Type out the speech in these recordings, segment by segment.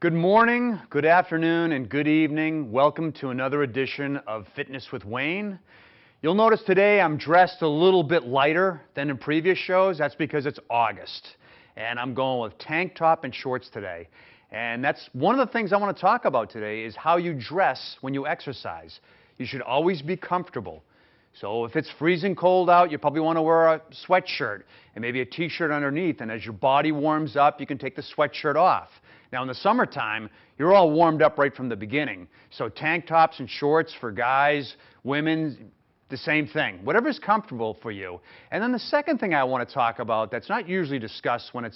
Good morning, good afternoon, and good evening. Welcome to another edition of Fitness with Wayne. You'll notice today I'm dressed a little bit lighter than in previous shows. That's because it's August, and I'm going with tank top and shorts today. And that's one of the things I want to talk about today is how you dress when you exercise. You should always be comfortable. So if it's freezing cold out, you probably want to wear a sweatshirt and maybe a t-shirt underneath. And as your body warms up, you can take the sweatshirt off. Now in the summertime, you're all warmed up right from the beginning. So tank tops and shorts for guys, women, the same thing. Whatever's comfortable for you. And then the second thing I want to talk about that's not usually discussed when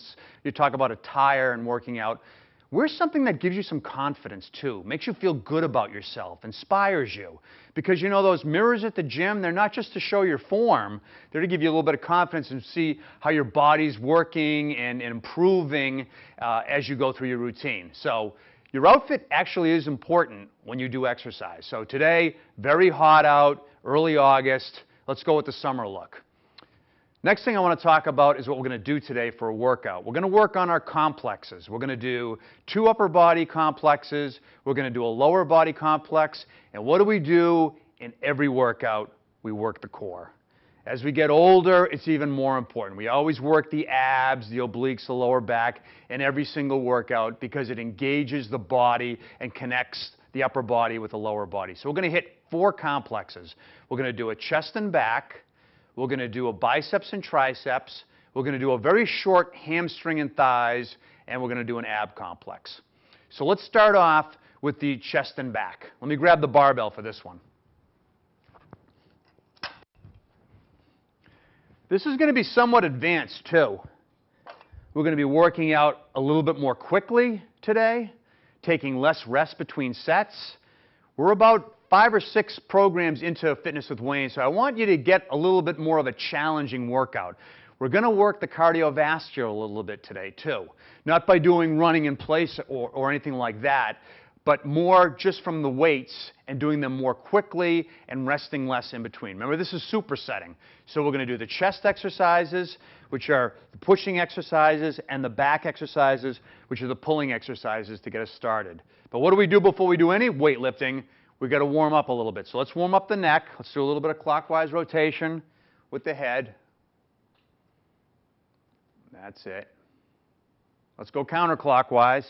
you talk about attire and working out, wear something that gives you some confidence too, makes you feel good about yourself, inspires you. Because you know those mirrors at the gym, they're not just to show your form, they're to give you a little bit of confidence and see how your body's working and improving as you go through your routine. So your outfit actually is important when you do exercise. So today, very hot out, early August, let's go with the summer look. Next thing I want to talk about is what we're going to do today for a workout. We're going to work on our complexes. We're going to do 2 upper body complexes. We're going to do a lower body complex. And what do we do in every workout? We work the core. As we get older, it's even more important. We always work the abs, the obliques, the lower back in every single workout because it engages the body and connects the upper body with the lower body. So we're going to hit 4 complexes. We're going to do a chest and back. We're going to do a biceps and triceps. We're going to do a very short hamstring and thighs, and we're going to do an ab complex. So let's start off with the chest and back. Let me grab the barbell for this one. This is going to be somewhat advanced too. We're going to be working out a little bit more quickly today, taking less rest between sets. We're about 5 or 6 programs into Fitness with Wayne, so I want you to get a little bit more of a challenging workout. We're going to work the cardiovascular a little bit today too. Not by doing running in place or anything like that, but more just from the weights and doing them more quickly and resting less in between. Remember, this is supersetting. So we're going to do the chest exercises, which are the pushing exercises, and the back exercises, which are the pulling exercises to get us started. But what do we do before we do any weightlifting? We've got to warm up a little bit. So let's warm up the neck. Let's do a little bit of clockwise rotation with the head. That's it. Let's go counterclockwise.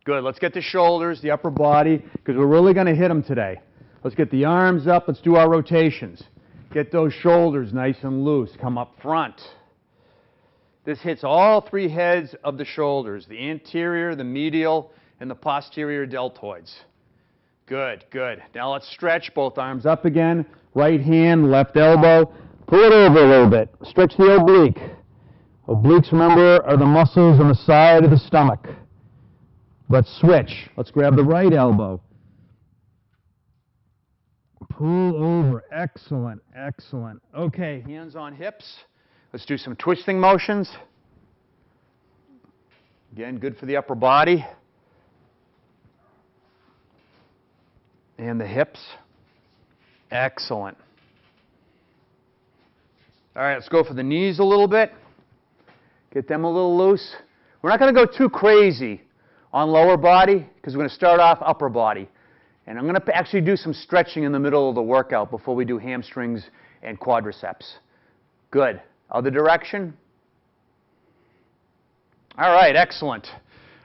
Good. Let's get the shoulders, the upper body, because we're really going to hit them today. Let's get the arms up. Let's do our rotations. Get those shoulders nice and loose. Come up front. This hits all 3 heads of the shoulders, the anterior, the medial, and the posterior deltoids. Good, good. Now let's stretch both arms up again. Right hand, left elbow. Pull it over a little bit. Stretch the oblique. Obliques, remember, are the muscles on the side of the stomach. Let's switch. Let's grab the right elbow. Pull over. Excellent, excellent. Okay, hands on hips. Let's do some twisting motions. Again, good for the upper body. And the hips. Excellent. All right, let's go for the knees a little bit. Get them a little loose. We're not going to go too crazy on lower body because we're going to start off upper body. And I'm going to actually do some stretching in the middle of the workout before we do hamstrings and quadriceps. Good. Other direction. All right, excellent.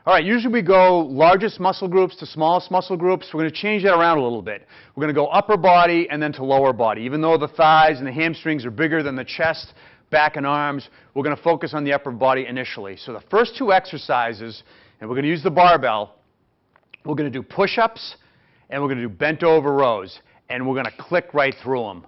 All right, usually we go largest muscle groups to smallest muscle groups. We're going to change that around a little bit. We're going to go upper body and then to lower body. Even though the thighs and the hamstrings are bigger than the chest, back, and arms, we're going to focus on the upper body initially. So the first 2 exercises, and we're going to use the barbell, we're going to do push-ups and we're going to do bent over rows. And we're going to click right through them.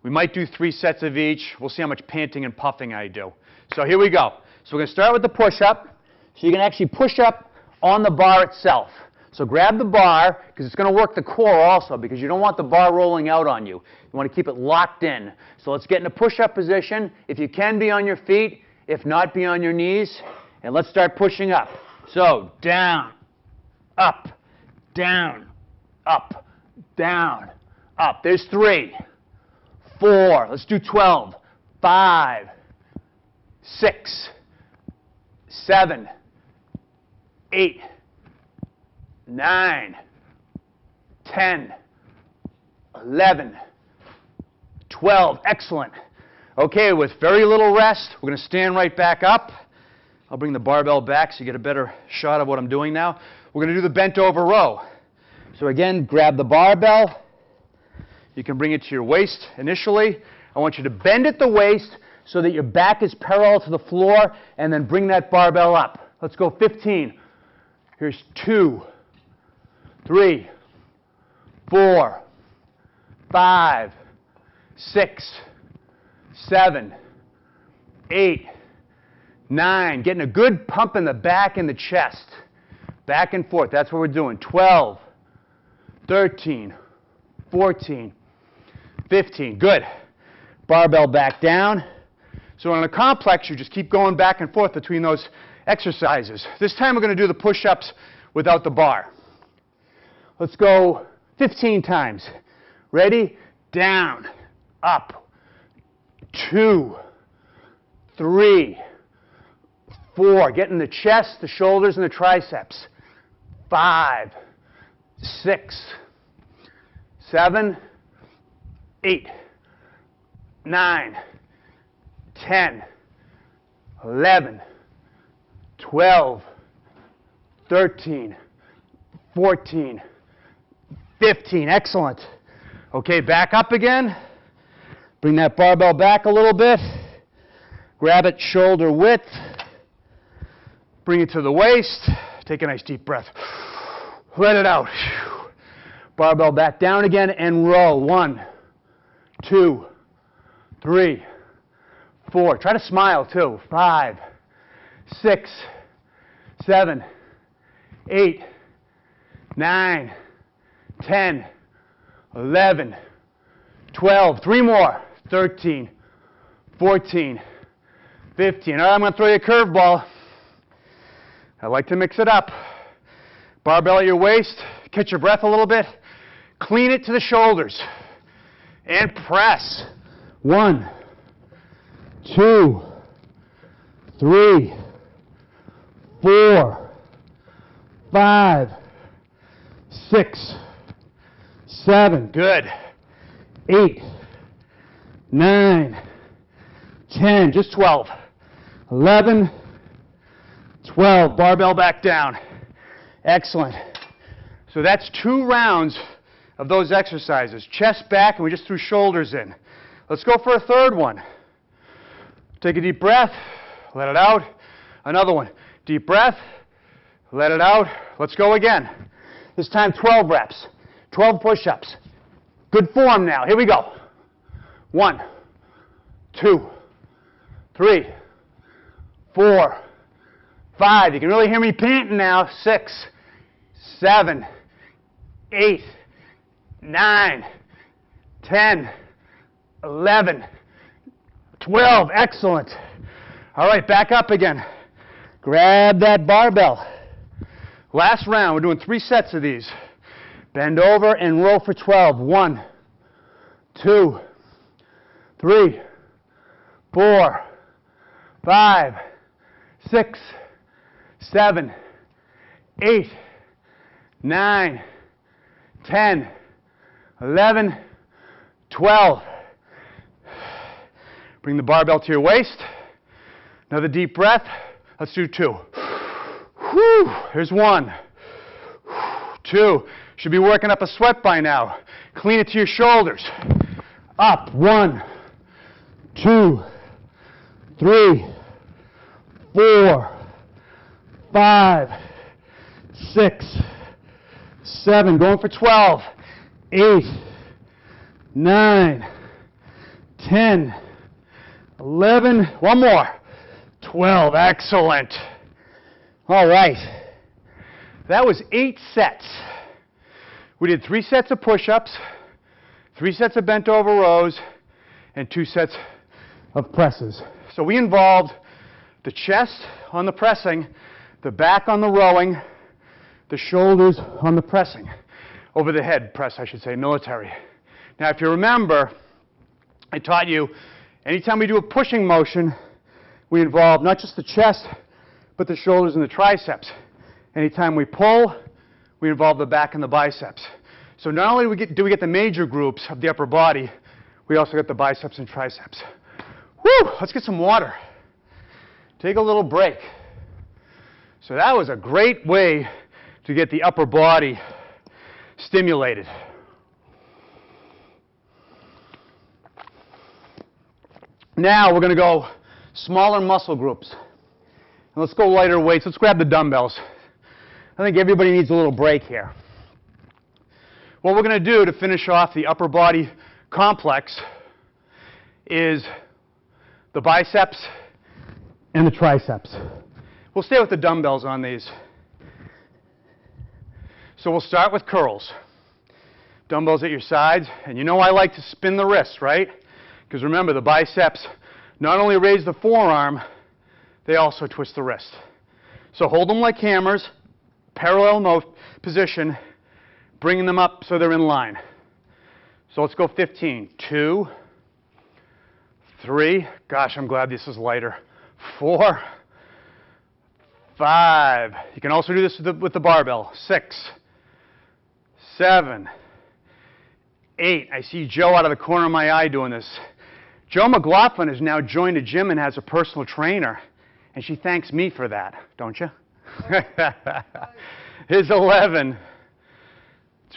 We might do 3 sets of each. We'll see how much panting and puffing I do. So here we go. So we're going to start with the push-up. So you can actually push up on the bar itself. So grab the bar, because it's going to work the core also, because you don't want the bar rolling out on you. You want to keep it locked in. So let's get in a push-up position. If you can, be on your feet. If not, be on your knees. And let's start pushing up. So down, up, down, up, down, up. There's 3, 4. Let's do 12. 5, 6, 7, 8, 9, 10, 11, 12. Excellent. Okay, with very little rest, we're going to stand right back up. I'll bring the barbell back so you get a better shot of what I'm doing now. We're going to do the bent over row. So again, grab the barbell. You can bring it to your waist initially. I want you to bend at the waist so that your back is parallel to the floor, and then bring that barbell up. Let's go 15. Here's 2, 3, 4, 5, 6, 7, 8, 9. Getting a good pump in the back and the chest. Back and forth. That's what we're doing. 12, 13, 14, 15. Good. Barbell back down. So in a complex, you just keep going back and forth between those exercises. This time we're going to do the push-ups without the bar. Let's go 15 times. Ready? Down, up, 2, 3, 4. Get in the chest, the shoulders, and the triceps. 5, 6, 7, 8, 9, 10, 11, 12, 13, 14, 15. Excellent. Okay, back up again. Bring that barbell back a little bit. Grab it shoulder width. Bring it to the waist. Take a nice deep breath. Let it out. Barbell back down again and row. 1, 2, 3, 4. Try to smile too. 5, 6, 7, 8, 9, 10, 11, 12. 3 more. 13, 14, 15. All right, I'm going to throw you a curveball. I like to mix it up. Barbell at your waist. Catch your breath a little bit. Clean it to the shoulders. And press. 1, 2, 3, 4, 5, 6, 7. Good. 8, 9, 10. Just 12. 11, 12. Barbell back down. Excellent. So that's 2 rounds of those exercises. Chest back, and we just threw shoulders in. Let's go for a third one. Take a deep breath. Let it out. Another one. Deep breath. Let it out. Let's go again. This time 12 reps. 12 push-ups. Good form now. Here we go. 1, 2, 3, 4, 5. You can really hear me panting now. 6, 7, 8, 9, 10, 11, 12. Excellent. All right, back up again. Grab that barbell. Last round, we're doing 3 sets of these. Bend over and roll for 12. 1, 2, 3, 4, 5, 6, 7, 8, 9, 10, 11, 12. Bring the barbell to your waist. Another deep breath. Let's do 2. Whew. Here's 1. 2. Should be working up a sweat by now. Clean it to your shoulders. Up. 1, 2, 3, 4, 5, 6, 7. Going for 12. 8, 9, 10, 11. One more. 12. Excellent. All right. That was 8 sets. We did 3 sets of push-ups, 3 sets of bent over rows, and 2 sets of presses. So we involved the chest on the pressing, the back on the rowing, the shoulders on the pressing. Over the head press, I should say, military. Now, if you remember, I taught you, anytime we do a pushing motion, we involve not just the chest, but the shoulders and the triceps. Anytime we pull, we involve the back and the biceps. So not only do we get the major groups of the upper body, we also get the biceps and triceps. Woo! Let's get some water. Take a little break. So that was a great way to get the upper body stimulated. Now we're going to go smaller muscle groups. And let's go lighter weights. Let's grab the dumbbells. I think everybody needs a little break here. What we're going to do to finish off the upper body complex is the biceps and the triceps. We'll stay with the dumbbells on these. So we'll start with curls. Dumbbells at your sides. And you know I like to spin the wrist, right? Because remember, the biceps not only raise the forearm, they also twist the wrist. So hold them like hammers, parallel position, bringing them up so they're in line. So let's go 15. 2, 3. Gosh, I'm glad this is lighter. 4, 5. You can also do this with the barbell. 6, 7, 8. I see Joe out of the corner of my eye doing this. Joe McLaughlin has now joined a gym and has a personal trainer, and she thanks me for that, don't you? Here's 11,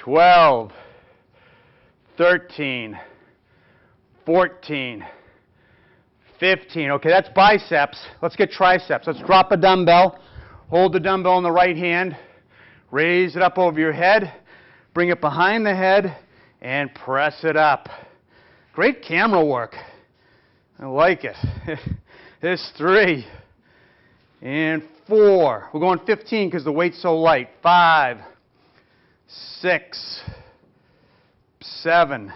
12, 13, 14, 15. Okay, that's biceps. Let's get triceps. Let's drop a dumbbell. Hold the dumbbell in the right hand. Raise it up over your head. Bring it behind the head and press it up. Great camera work. I like it. Here's 3 and 4. We're going 15 because the weight's so light. 5, 6, 7,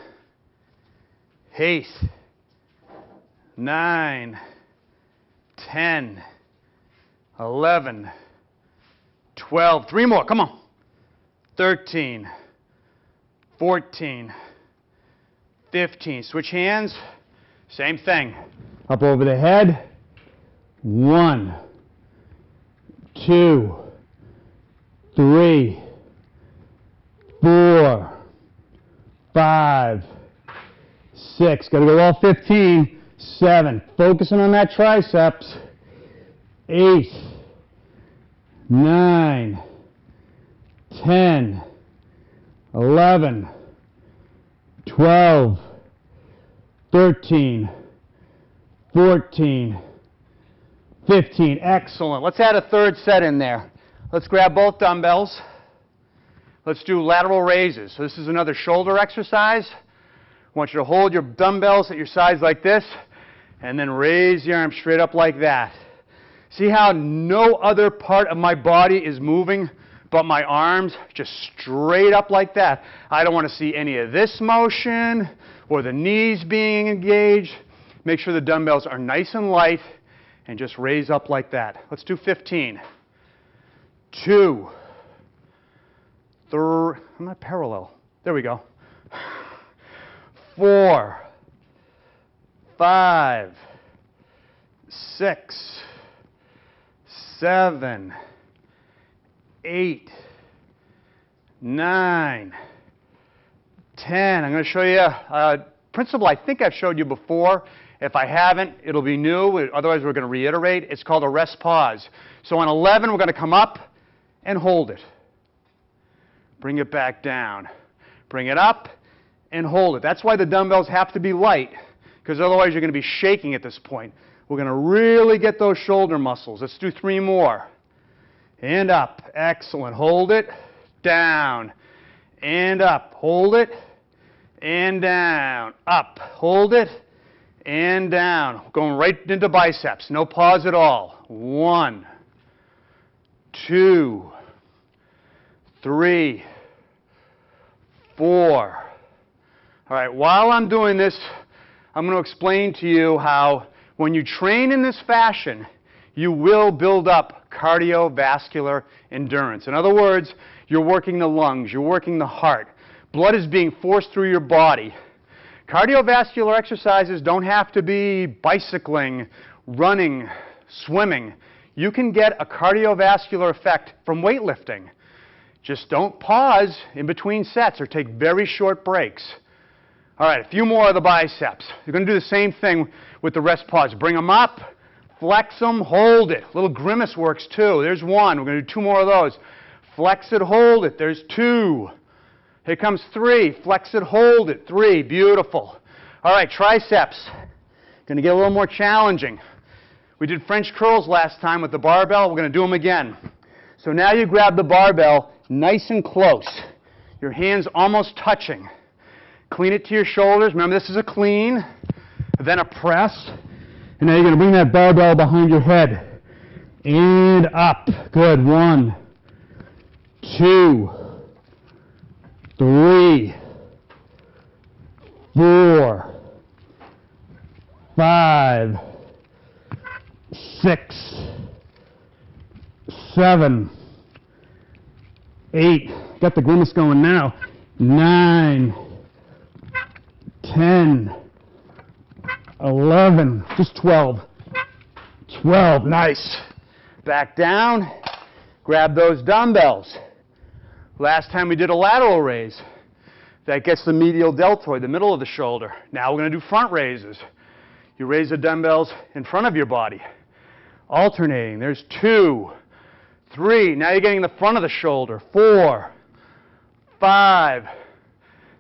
8, 9, 10, 11, 12. 3 more. Come on. 13, 14, 15. Switch hands. Same thing. Up over the head. 1, 2, 3, 4, 5, 6. Got to go all 15. 7. Focusing on that triceps. 8, 9, 10, 11, 12, 13, 14, 15. Excellent. Let's add a third set in there. Let's grab both dumbbells. Let's do lateral raises. So this is another shoulder exercise. I want you to hold your dumbbells at your sides like this, and then raise your arm straight up like that. See how no other part of my body is moving but my arms, just straight up like that. I don't want to see any of this motion or the knees being engaged. Make sure the dumbbells are nice and light and just raise up like that. Let's do 15. 2, 3, I'm not parallel. There we go. 4, 5, 6, 7, 8, 9, 10. I'm going to show you a principle I think I've showed you before. If I haven't, it'll be new. Otherwise, we're going to reiterate. It's called a rest pause. So on 11, we're going to come up and hold it. Bring it back down. Bring it up and hold it. That's why the dumbbells have to be light, because otherwise you're going to be shaking at this point. We're going to really get those shoulder muscles. Let's do 3 more. And up. Excellent. Hold it. Down. And up. Hold it. And down. Up. Hold it. And down. Going right into biceps. No pause at all. 1, 2, 3, 4. All right, while I'm doing this, I'm going to explain to you how when you train in this fashion, you will build up cardiovascular endurance. In other words, you're working the lungs, you're working the heart. Blood is being forced through your body. Cardiovascular exercises don't have to be bicycling running, swimming. You can get a cardiovascular effect from weightlifting. Just don't pause in between sets or take very short breaks. All right, a few more of the biceps. You're going to do the same thing with the rest pause. Bring them up, flex them, hold it. Little grimace works too. There's one. We're going to do 2 more of those. Flex it, hold it. There's 2. Here comes 3. Flex it, hold it. 3. Beautiful. All right, triceps. Going to get a little more challenging. We did French curls last time with the barbell. We're going to do them again. So now you grab the barbell nice and close. Your hands almost touching. Clean it to your shoulders. Remember, this is a clean, then a press. And now you're going to bring that barbell behind your head. And up. Good. 1, 2, 3, 4, 5, 6, 7, 8. Got the grimace going now. 9, 10, 11, just 12. 12, nice. Back down, grab those dumbbells. Last time we did a lateral raise. That gets the medial deltoid, the middle of the shoulder. Now we're going to do front raises. You raise the dumbbells in front of your body. Alternating. There's 2, 3. Now you're getting the front of the shoulder. 4, 5,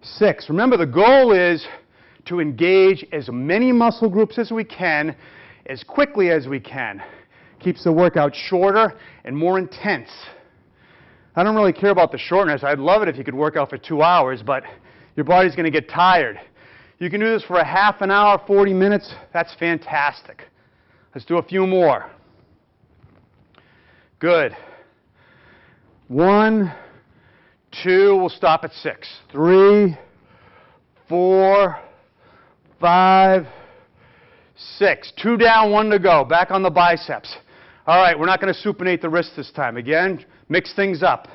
6. Remember, the goal is to engage as many muscle groups as we can, as quickly as we can. Keeps the workout shorter and more intense. I don't really care about the shortness. I'd love it if you could work out for 2 hours, but your body's going to get tired. You can do this for a half an hour, 40 minutes. That's fantastic. Let's do a few more. Good. 1, 2, we'll stop at 6. 3, 4, 5, 6. 2 down, 1 to go. Back on the biceps. All right, we're not going to supinate the wrist this time. Again, mix things up.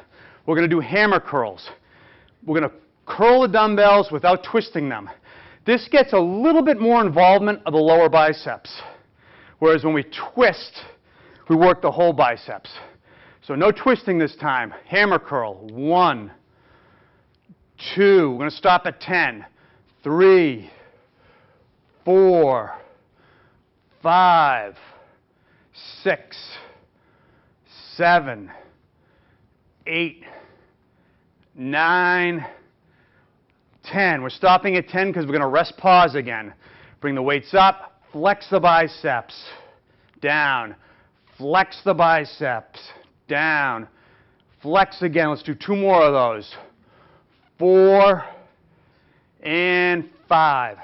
We're going to do hammer curls. We're going to curl the dumbbells without twisting them. This gets a little bit more involvement of the lower biceps. Whereas when we twist, we work the whole biceps. So no twisting this time. Hammer curl. 1, 2. We're going to stop at 10. 3, 4, 5, 6, 7, 8, 9, 10. We're stopping at 10 because we're going to rest pause again. Bring the weights up. Flex the biceps. Down. Flex the biceps. Down. Flex again. Let's do 2 more of those. 4 and 5.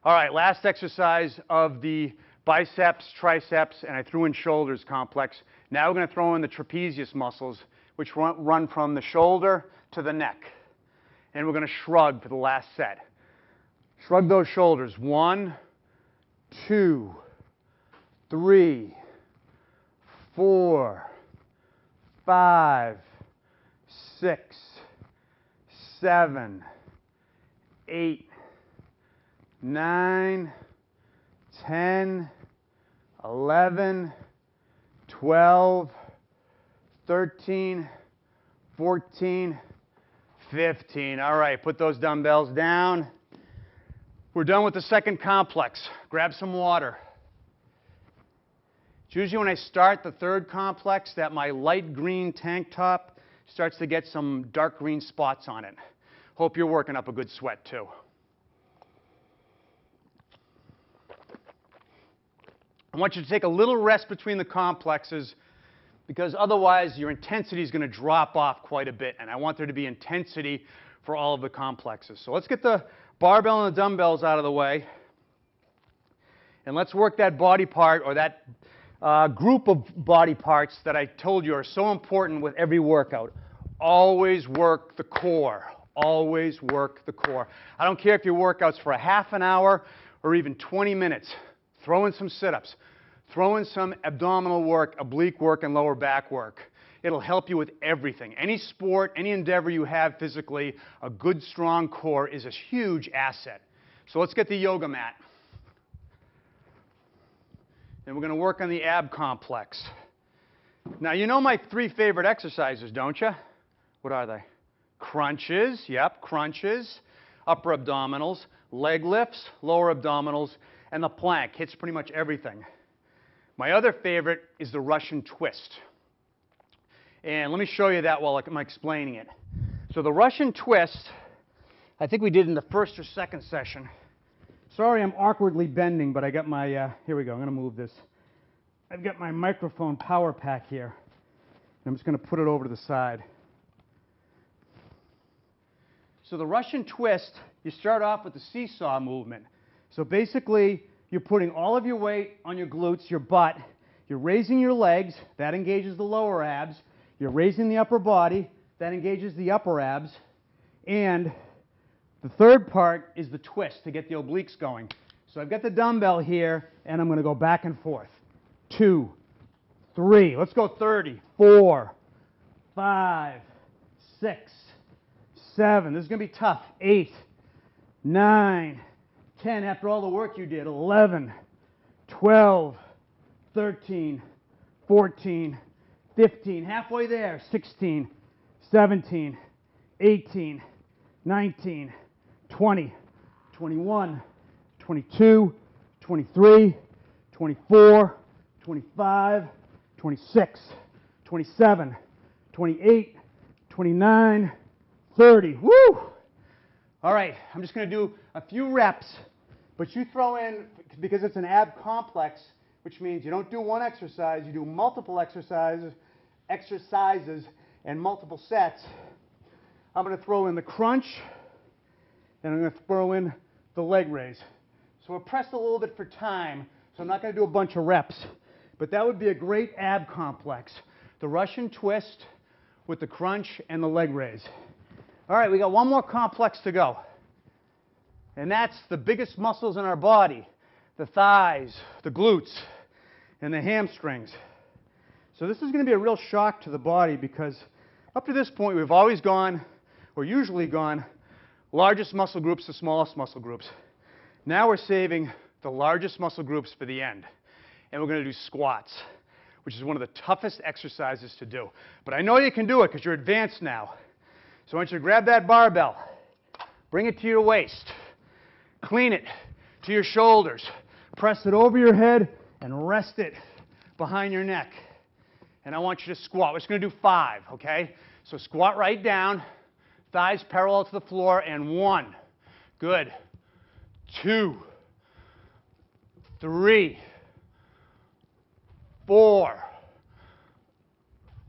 All right, last exercise of the biceps, triceps, and I threw in shoulders complex. Now we're going to throw in the trapezius muscles, which run from the shoulder to the neck. And we're going to shrug for the last set. Shrug those shoulders. 1, 2, 3, 4, 5, 6, 7, 8, 9, 10, 11, 12, 13, 14, 15. All right, put those dumbbells down. We're done with the second complex. Grab some water. It's usually when I start the third complex that my light green tank top starts to get some dark green spots on it. Hope you're working up a good sweat too. I want you to take a little rest between the complexes because otherwise your intensity is going to drop off quite a bit, and I want there to be intensity for all of the complexes. So let's get the barbell and the dumbbells out of the way, and let's work that body part or that group of body parts that I told you are so important with every workout. Always work the core. Always work the core. I don't care if your workout's for a half an hour or even 20 minutes. Throw in some sit-ups. Throw in some abdominal work, oblique work, and lower back work. It'll help you with everything. Any sport, any endeavor you have physically, a good, strong core is a huge asset. So let's get the yoga mat. and we're going to work on the ab complex. Now, you know my 3 favorite exercises, don't you? What are they? Crunches, yep, crunches, upper abdominals, leg lifts, lower abdominals, and the plank. Hits pretty much everything. My other favorite is the Russian twist. And let me show you that while I'm explaining it. So the Russian twist, I think we did in the first or second session. Sorry I'm awkwardly bending, but I got my, here we go, I'm going to move this. I've got my microphone power pack here. I'm just going to put it over to the side. So the Russian twist, you start off with the seesaw movement. So basically, you're putting all of your weight on your glutes, your butt. You're raising your legs. That engages the lower abs. You're raising the upper body. That engages the upper abs. And the third part is the twist to get the obliques going. So I've got the dumbbell here, and I'm going to go back and forth. 2, 3. Let's go 30. 4, 5, 6, 7. This is going to be tough. 8, 9, 10. After all the work you did. 11, 12, 13, 14, 15. Halfway there. 16, 17, 18, 19, 20, 21, 22, 23, 24, 25, 26, 27, 28, 29, 30. Woo! All right, I'm just going to do a few reps, but you throw in, because it's an ab complex, which means you don't do one exercise, you do multiple exercises and multiple sets. I'm going to throw in the crunch, and I'm going to throw in the leg raise. So we're pressed a little bit for time, so I'm not going to do a bunch of reps. But that would be a great ab complex. The Russian twist with the crunch and the leg raise. All right, we got one more complex to go. And that's the biggest muscles in our body. The thighs, the glutes, and the hamstrings. So this is going to be a real shock to the body because up to this point we've always gone, or usually gone, largest muscle groups to smallest muscle groups. Now we're saving the largest muscle groups for the end. And we're going to do squats, which is one of the toughest exercises to do. But I know you can do it because you're advanced now. So I want you to grab that barbell, bring it to your waist, clean it to your shoulders, press it over your head, and rest it behind your neck. And I want you to squat. We're just going to do 5, okay? So squat right down, thighs parallel to the floor, and 1. Good. 2, 3, 4,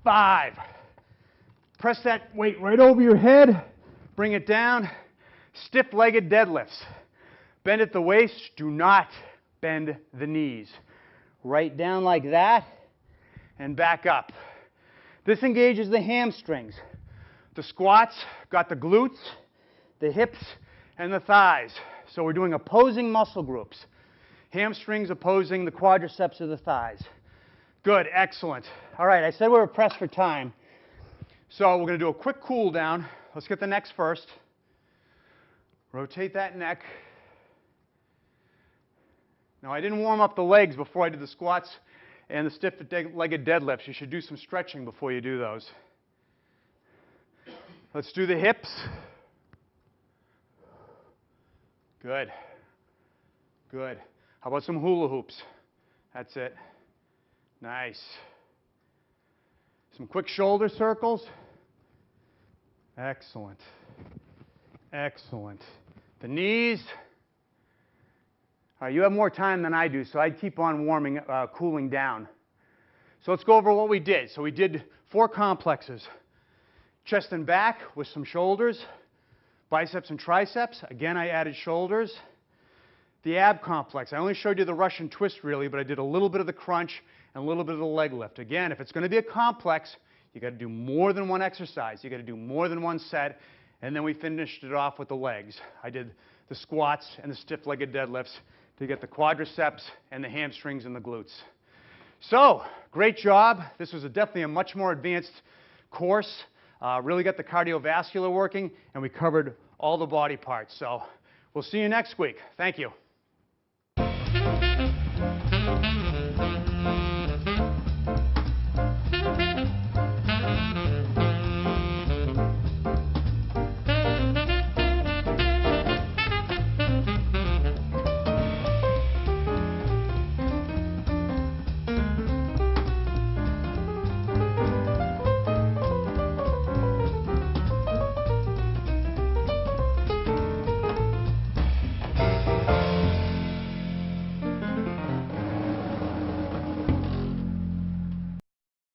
5. Press that weight right over your head. Bring it down. Stiff-legged deadlifts. Bend at the waist. Do not bend the knees. Right down like that and back up. This engages the hamstrings. The squats got the glutes, the hips, and the thighs. So we're doing opposing muscle groups. Hamstrings opposing the quadriceps of the thighs. Good, excellent. All right, I said we were pressed for time. So we're going to do a quick cool down. Let's get the necks first. Rotate that neck. Now I didn't warm up the legs before I did the squats and the stiff-legged deadlifts. You should do some stretching before you do those. Let's do the hips. Good. Good. How about some hula hoops? That's it. Nice. Some quick shoulder circles. Excellent. Excellent. The knees. All right, you have more time than I do, so I'd keep on cooling down. So let's go over what we did. So we did 4 complexes. Chest and back with some shoulders. Biceps and triceps. Again, I added shoulders. The ab complex. I only showed you the Russian twist, really, but I did a little bit of the crunch and a little bit of the leg lift. Again, if it's going to be a complex, you got to do more than one exercise. You got to do more than one set, and then we finished it off with the legs. I did the squats and the stiff-legged deadlifts to get the quadriceps and the hamstrings and the glutes. So, great job. This was definitely a much more advanced course. Really got the cardiovascular working, and we covered all the body parts. So, we'll see you next week. Thank you.